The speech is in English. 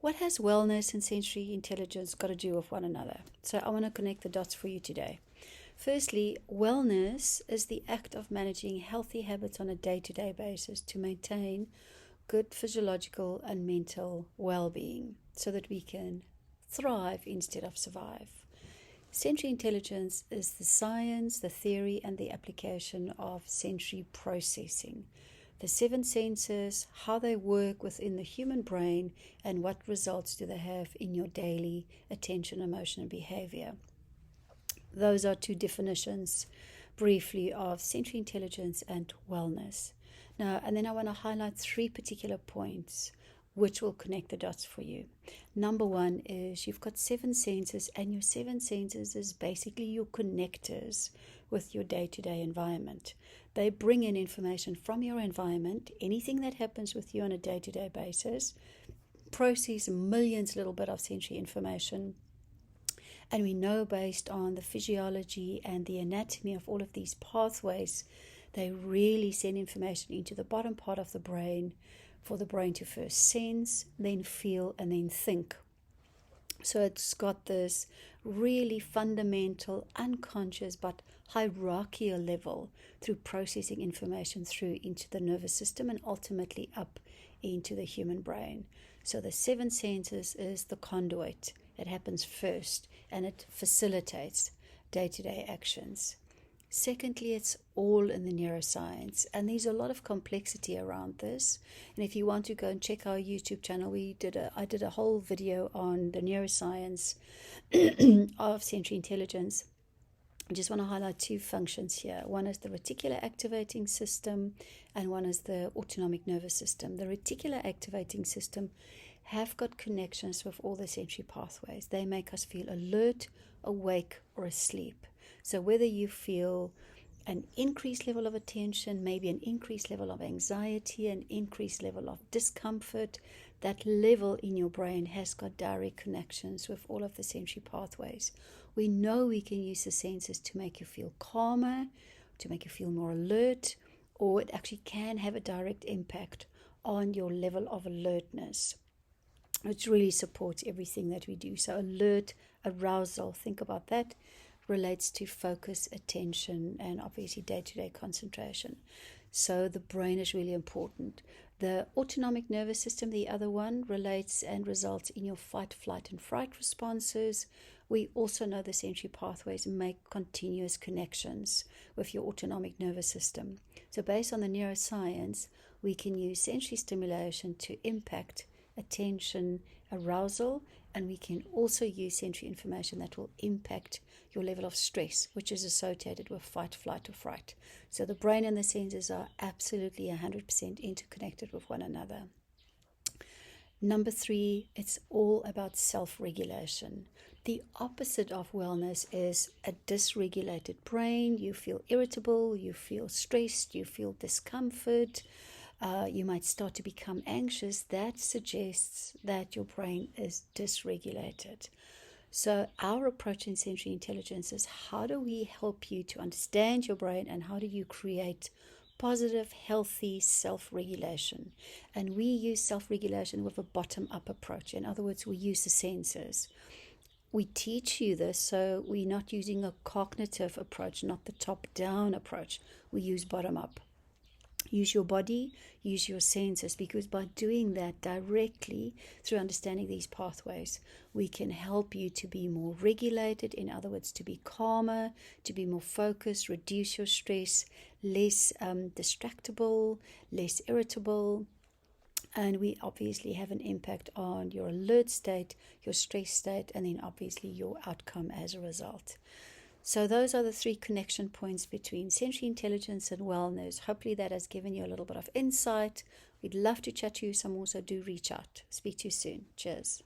What has wellness and sensory intelligence got to do with one another? So I want to connect the dots for you today. Firstly, wellness is the act of managing healthy habits on a day-to-day basis to maintain good physiological and mental well-being so that we can thrive instead of survive. Sensory intelligence is the science, the theory, and the application of sensory processing. The seven senses, how they work within the human brain, and what results do they have in your daily attention, emotion, and behavior. Those are two definitions briefly of sensory intelligence and wellness. Now, and then I want to highlight three particular points which will connect the dots for you. Number one is you've got seven senses, and your seven senses is basically your connectors with your day-to-day environment. They bring in information from your environment, anything that happens with you on a day-to-day basis, process millions little bit of sensory information, and we know based on the physiology and the anatomy of all of these pathways, they really send information into the bottom part of the brain for the brain to first sense, then feel, and then think. So it's got this really fundamental, unconscious, but hierarchical level through processing information through into the nervous system and ultimately up into the human brain. So the seven senses is the conduit. It happens first and it facilitates day-to-day actions. Secondly, it's all in the neuroscience, and there's a lot of complexity around this. And if you want to go and check our YouTube channel, I did a whole video on the neuroscience of sensory intelligence. I just want to highlight two functions here. One is the reticular activating system, and one is the autonomic nervous system. The reticular activating system have got connections with all the sensory pathways. They make us feel alert, awake, or asleep. So whether you feel an increased level of attention, maybe an increased level of anxiety, an increased level of discomfort, that level in your brain has got direct connections with all of the sensory pathways. We know we can use the senses to make you feel calmer, to make you feel more alert, or it actually can have a direct impact on your level of alertness, which really supports everything that we do. So alert, arousal, think about that, relates to focus, attention, and obviously day-to-day concentration. So the brain is really important. The autonomic nervous system, the other one, relates and results in your fight, flight, and fright responses. We also know the sensory pathways make continuous connections with your autonomic nervous system. So based on the neuroscience, we can use sensory stimulation to impact attention, arousal, and we can also use sensory information that will impact your level of stress, which is associated with fight, flight, or fright. So the brain and the senses are absolutely 100% interconnected with one another. Number three, it's all about self-regulation. The opposite of wellness is a dysregulated brain. You feel irritable, you feel stressed, you feel discomfort. You might start to become anxious. That suggests that your brain is dysregulated. So our approach in sensory intelligence is how do we help you to understand your brain, and how do you create positive, healthy self-regulation? And we use self-regulation with a bottom-up approach. In other words, we use the senses. We teach you this, so we're not using a cognitive approach, not the top-down approach. We use bottom-up. Use your body, use your senses, because by doing that directly through understanding these pathways, we can help you to be more regulated, in other words, to be calmer, to be more focused, reduce your stress, less distractible, less irritable. And we obviously have an impact on your alert state, your stress state, and then obviously your outcome as a result. So those are the three connection points between sensory intelligence and wellness. Hopefully that has given you a little bit of insight. We'd love to chat to you some more, so do reach out. Speak to you soon. Cheers.